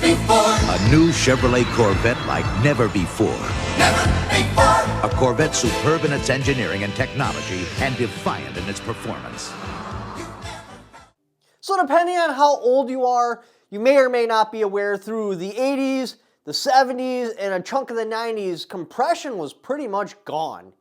A new Chevrolet Corvette like never before. A Corvette superb in its engineering and technology and defiant in its performance. So depending on how old you are, you may or may not be aware, through the 80s, the 70s, and a chunk of the 90s, compression was pretty much gone.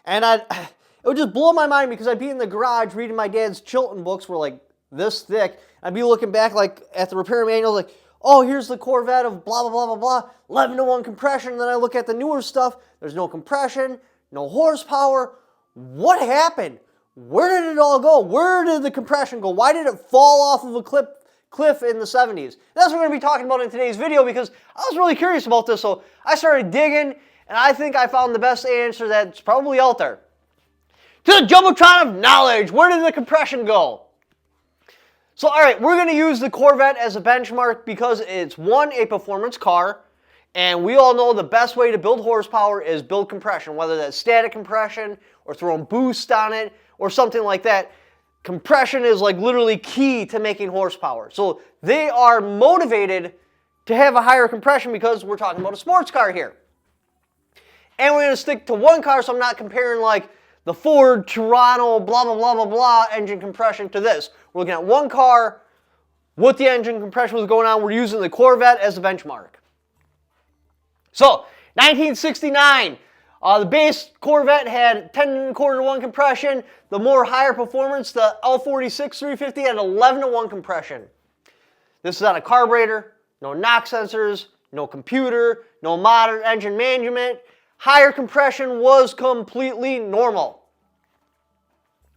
And it would just blow my mind because I'd be in the garage reading my dad's Chilton books, were like this thick. I'd be looking back like at the repair manuals like, oh, here's the Corvette of blah, blah, blah, blah, blah, 11-to-1 compression. And then I look at the newer stuff. There's no compression, no horsepower. What happened? Where did it all go? Where did the compression go? Why did it fall off of a cliff in the 70s? That's what we're going to be talking about in today's video because I was really curious about this. So I started digging, and I think I found the best answer that's probably out there. To the Jumbotron of knowledge, where did the compression go? So, all right, we're going to use the Corvette as a benchmark because it's, one, a performance car, and we all know the best way to build horsepower is build compression, whether that's static compression or throwing boost on it or something like that. Compression is like literally key to making horsepower. So they are motivated to have a higher compression because we're talking about a sports car here. And we're going to stick to one car, so I'm not comparing like the Ford, Toronto, blah, blah, blah, blah, blah engine compression to this. We're looking at one car, what the engine compression was going on. We're using the Corvette as a benchmark. So, 1969, the base Corvette had 10.25-to-1 compression. The more higher performance, the L46 350 had 11-to-1 compression. This is on a carburetor, no knock sensors, no computer, no modern engine management. Higher compression was completely normal.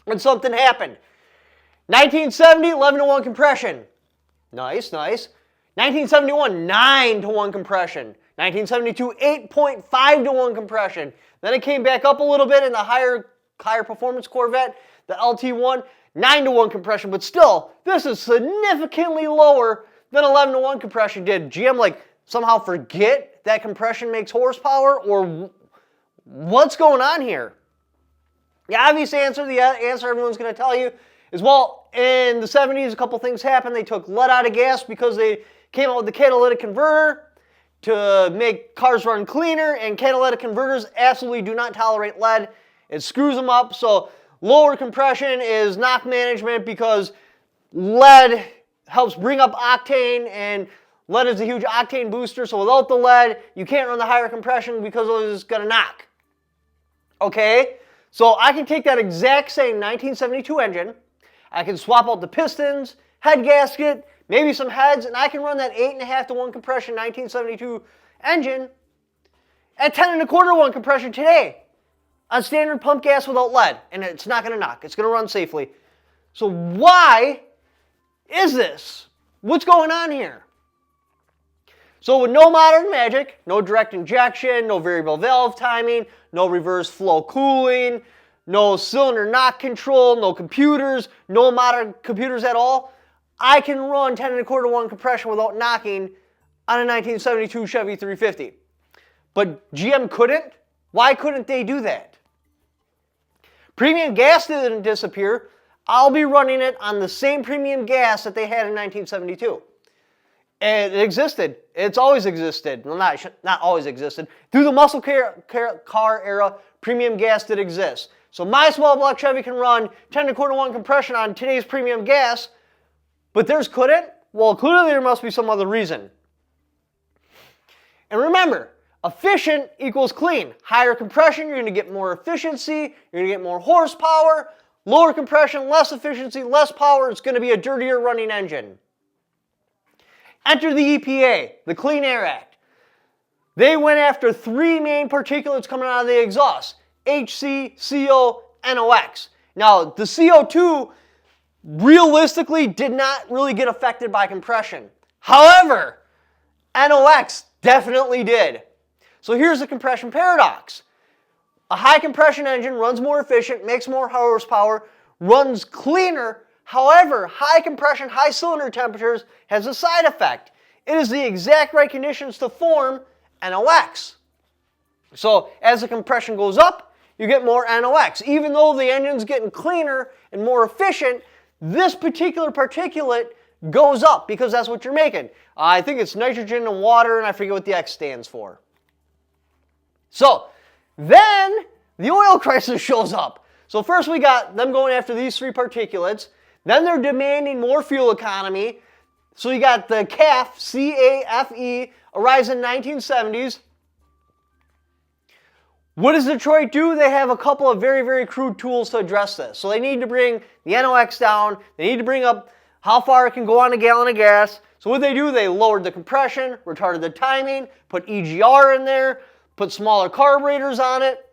And something happened. 1970, 11-to-1 compression. Nice, nice. 1971, 9-to-1 compression. 1972, 8.5-to-1 compression. Then it came back up a little bit in the higher performance Corvette, the LT1, 9-to-1 compression. But still, this is significantly lower than 11-to-1 compression did. GM like somehow forget that compression makes horsepower, or what's going on here? The obvious answer, the answer everyone's going to tell you is, well, in the 70s, a couple things happened. They took lead out of gas because they came out with the catalytic converter to make cars run cleaner, and catalytic converters absolutely do not tolerate lead. It screws them up. So lower compression is knock management because lead helps bring up octane, and lead is a huge octane booster. So without the lead, you can't run the higher compression because it's going to knock. Okay? So I can take that exact same 1972 engine, I can swap out the pistons, head gasket, maybe some heads, and I can run that 8.5-to-1 compression 1972 engine at 10.25-to-1 compression today on standard pump gas without lead, and it's not going to knock. It's going to run safely. So why is this? What's going on here? So with no modern magic, no direct injection, no variable valve timing, no reverse flow cooling, no cylinder knock control, no computers, no modern computers at all, I can run 10.25-to-1 compression without knocking on a 1972 Chevy 350. But GM couldn't? Why couldn't they do that? Premium gas didn't disappear. I'll be running it on the same premium gas that they had in 1972. And it existed. It's always existed. Well, not always existed. Through the muscle car era, premium gas did exist. So my small block Chevy can run 10.25-to-1 compression on today's premium gas, but theirs couldn't? Well, clearly there must be some other reason. And remember, efficient equals clean. Higher compression, you're going to get more efficiency, you're going to get more horsepower. Lower compression, less efficiency, less power, it's going to be a dirtier running engine. Enter the EPA, the Clean Air Act. They went after three main particulates coming out of the exhaust: HC, CO, NOx. Now, the CO2 realistically did not really get affected by compression. However, NOx definitely did. So here's the compression paradox. A high compression engine runs more efficient, makes more horsepower, runs cleaner. However, high compression, high cylinder temperatures has a side effect. It is the exact right conditions to form NOx. So as the compression goes up, you get more NOx. Even though the engine's getting cleaner and more efficient, this particular particulate goes up because that's what you're making. I think it's nitrogen and water, and I forget what the X stands for. So then the oil crisis shows up. So first we got them going after these three particulates. Then they're demanding more fuel economy. So you got the CAFE, C-A-F-E, arise in the 1970s. What does Detroit do? They have a couple of very, very crude tools to address this. So they need to bring the NOx down. They need to bring up how far it can go on a gallon of gas. So what they do, they lowered the compression, retarded the timing, put EGR in there, put smaller carburetors on it.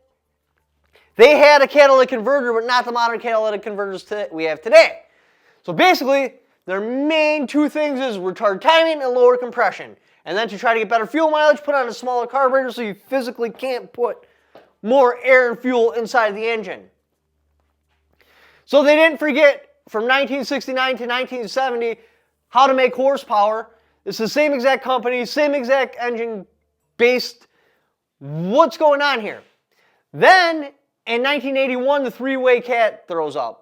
They had a catalytic converter, but not the modern catalytic converters we have today. So basically, their main two things is retard timing and lower compression. And then to try to get better fuel mileage, put on a smaller carburetor so you physically can't put more air and fuel inside the engine. So they didn't forget from 1969 to 1970 how to make horsepower. It's the same exact company, same exact engine based. What's going on here? Then in 1981, the three-way cat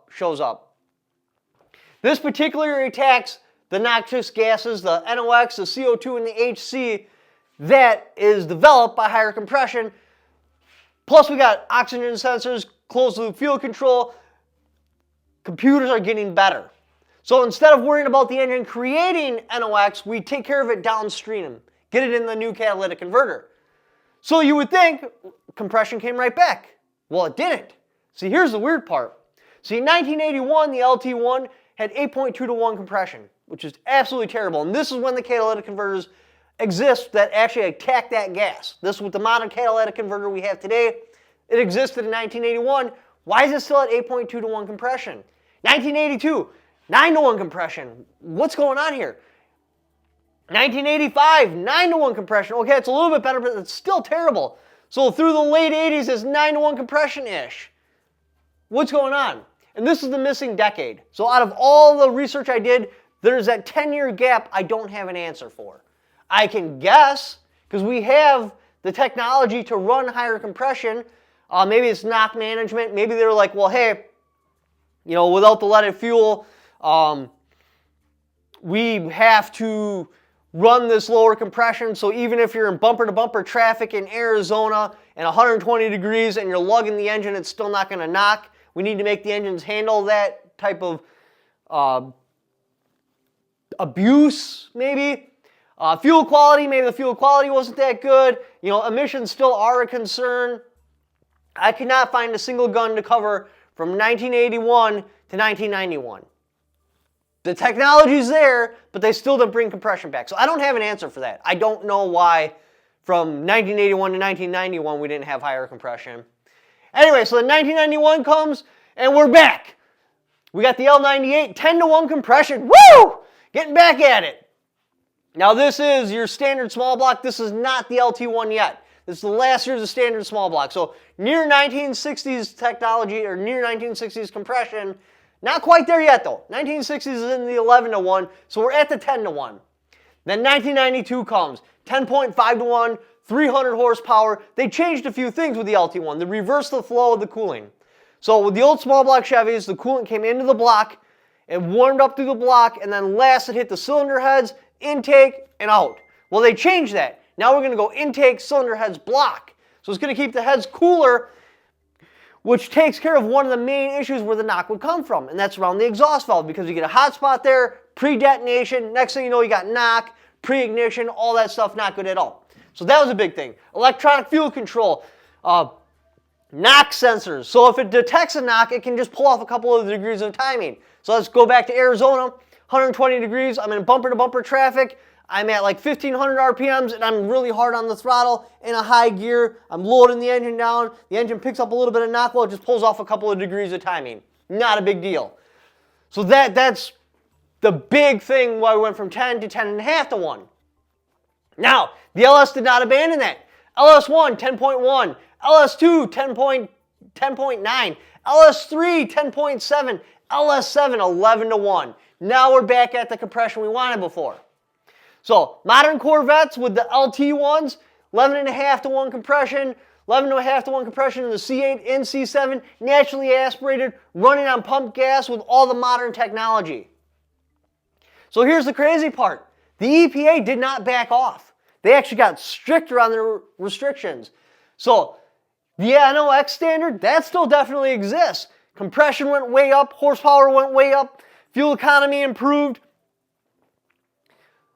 shows up. This particularly attacks the noxious gases, the NOx, the CO2, and the HC that is developed by higher compression. Plus we got oxygen sensors, closed-loop fuel control. Computers are getting better. So instead of worrying about the engine creating NOx, we take care of it downstream, get it in the new catalytic converter. So you would think compression came right back. Well, it didn't. See, here's the weird part. See, in 1981, the LT1 had 8.2 to 1 compression, which is absolutely terrible. And this is when the catalytic converters exist that actually attack that gas. This with the modern catalytic converter we have today. It existed in 1981. Why is it still at 8.2 to 1 compression? 1982, 9 to 1 compression. What's going on here? 1985, 9 to 1 compression. Okay, it's a little bit better, but it's still terrible. So through the late 80s, it's 9 to 1 compression-ish. What's going on? And this is the missing decade. So out of all the research I did, there's that 10-year gap I don't have an answer for. I can guess, because we have the technology to run higher compression. Maybe it's knock management. Maybe they're like, well, hey, you know, without the leaded fuel, we have to run this lower compression. So even if you're in bumper-to-bumper traffic in Arizona and 120 degrees and you're lugging the engine, it's still not going to knock. We need to make the engines handle that type of abuse, maybe. Fuel quality, maybe the fuel quality wasn't that good. You know, emissions still are a concern. I could not find a single gun to cover from 1981 to 1991. The technology's there, but they still don't bring compression back. So I don't have an answer for that. I don't know why from 1981 to 1991 we didn't have higher compression. Anyway, so the 1991 comes and we're back. We got the L98, 10 to 1 compression. Woo! Getting back at it. Now this is your standard small block. This is not the LT1 yet. This is the last year's of standard small block. So near 1960s technology or near 1960s compression. Not quite there yet though. 1960s is in the 11 to 1. So we're at the 10 to 1. Then 1992 comes. 10.5 to 1. 300 horsepower. They changed a few things with the LT1. They reversed the flow of the cooling. So with the old small block Chevys, the coolant came into the block, it warmed up through the block, and then last it hit the cylinder heads, intake, and out. Well, they changed that. Now we're going to go intake, cylinder heads, block. So it's going to keep the heads cooler, which takes care of one of the main issues where the knock would come from, and that's around the exhaust valve, because you get a hot spot there, pre-detonation, next thing you know you got knock, pre-ignition, all that stuff not good at all. So that was a big thing. Electronic fuel control, knock sensors. So if it detects a knock, it can just pull off a couple of degrees of timing. So let's go back to Arizona, 120 degrees. I'm in bumper-to-bumper traffic. I'm at like 1,500 RPMs, and I'm really hard on the throttle in a high gear. I'm loading the engine down. The engine picks up a little bit of knock. Well, it just pulls off a couple of degrees of timing. Not a big deal. So that's the big thing why we went from 10 to 10.5 to 1. Now, the LS did not abandon that. LS1, 10.1. LS2, 10.9. LS3, 10.7. LS7, 11 to 1. Now we're back at the compression we wanted before. So, modern Corvettes with the LT ones, 11.5 to 1 compression, 11.5 to 1 compression in the C8 and C7, naturally aspirated, running on pump gas with all the modern technology. So here's the crazy part. The EPA did not back off. They actually got stricter on their restrictions. So the NOx standard, that still definitely exists. Compression went way up, horsepower went way up, fuel economy improved.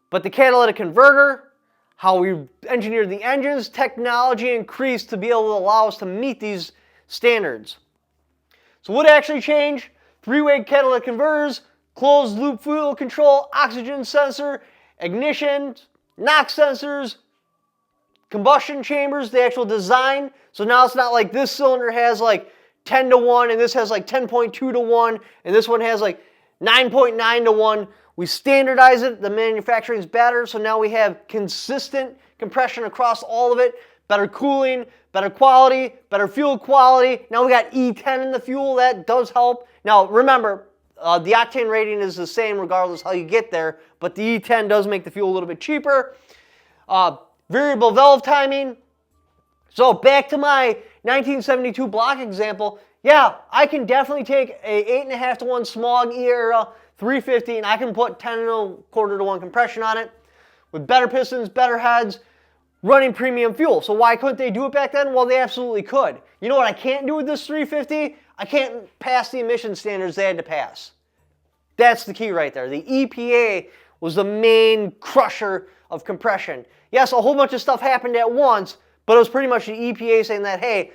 But the catalytic converter, how we engineered the engines, technology increased to be able to allow us to meet these standards. So what actually changed? Three-way catalytic converters, closed loop fuel control, oxygen sensor, ignition, NOx sensors, combustion chambers, the actual design. So now it's not like this cylinder has like 10 to 1 and this has like 10.2 to 1 and this one has like 9.9 to 1. We standardize it, the manufacturing is better, so now we have consistent compression across all of it, better cooling, better quality, better fuel quality. Now we got E10 in the fuel, that does help. Now remember, the octane rating is the same regardless how you get there, but the E10 does make the fuel a little bit cheaper. Variable valve timing. So back to my 1972 block example, yeah, I can definitely take a 8.5 to 1 smog-era 350 and I can put 10.25 to 1 compression on it with better pistons, better heads, running premium fuel. So why couldn't they do it back then? Well, they absolutely could. You know what I can't do with this 350? I can't pass the emission standards they had to pass. That's the key right there. The EPA was the main crusher of compression. Yes, a whole bunch of stuff happened at once, but it was pretty much the EPA saying that, hey,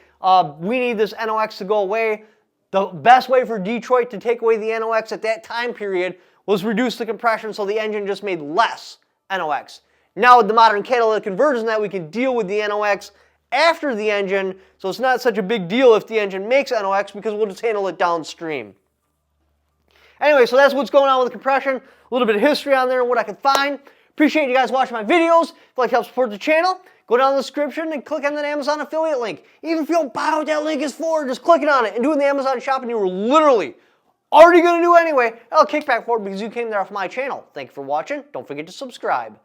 we need this NOx to go away. The best way for Detroit to take away the NOx at that time period was reduce the compression so the engine just made less NOx. Now with the modern catalytic converters and that, we can deal with the NOx after the engine, so it's not such a big deal if the engine makes NOx because we'll just handle it downstream. Anyway, so that's what's going on with the compression. A little bit of history on there and what I could find. Appreciate you guys watching my videos. If you'd like to help support the channel, go down in the description and click on that Amazon affiliate link. Even if you don't buy what that link is for, just clicking on it and doing the Amazon shopping you were literally already going to do anyway, I'll kick back for it because you came there off my channel. Thank you for watching. Don't forget to subscribe.